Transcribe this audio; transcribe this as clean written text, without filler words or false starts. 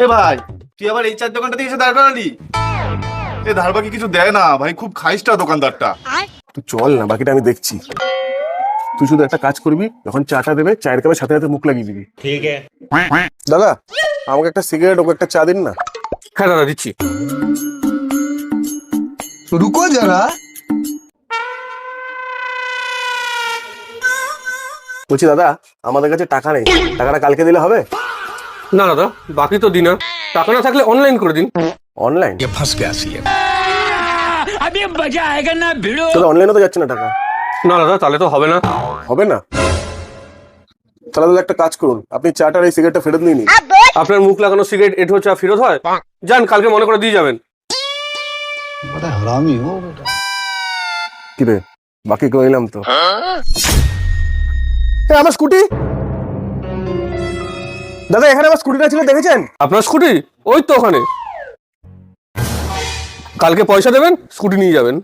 এ ভাই, তুই আবার এই চার দোকানটা থেকে এসে দাঁড় করালি? এ ধার বাকি কিছু দেয় না ভাই, খুব খাইস্টা দোকানদারটা। তুই চল না, বাকিটা আমি দেখছি। তুই শুধু একটা কাজ করবি, যখন চাটা দেবে চায়ের কাপে সাথে সাথে মুখ লাগিয়ে দিবি। ठीक है। দাদা, আমাকে একটা সিগারেট, ওকে একটা চা দিন না। হ্যাঁ দাদা দিচ্ছি। रुको जरा। বলছি দাদা, আমাদের কাছে টাকা নেই, টাকাটা কালকে দিলে হবে? না দাদা, বাকি তো দিন, টাকা না থাকলে অনলাইন করে দিন। অনলাইন? ये फंस गया सीएम। अभी मजा आएगा ना भिड़ो। তাহলে অনলাইনে তো যাচ্ছে না টাকা। না দাদা, তাহলে তো হবে না। হবে না? তাহলে দাদা একটা কাজ করুন, আপনি চাটার এই সিগারেটটা ফেরত নিয়ে নিন। আপনার মুখ লাগানো সিগারেট এঁঠো চা ফেরত হয়? যান, কালকে মনে করে দিয়ে যাবেন। बड़ा हरामी हो बेटा। কি রে, বাকি কইলাম তো। এ, আমার স্কুটি দাদা, এখানে আমার স্কুটিটা ছিল, দেখেছেন? আপনার স্কুটি ওই তো ওখানে। কালকে পয়সা দেবেন, স্কুটি নিয়ে যাবেন।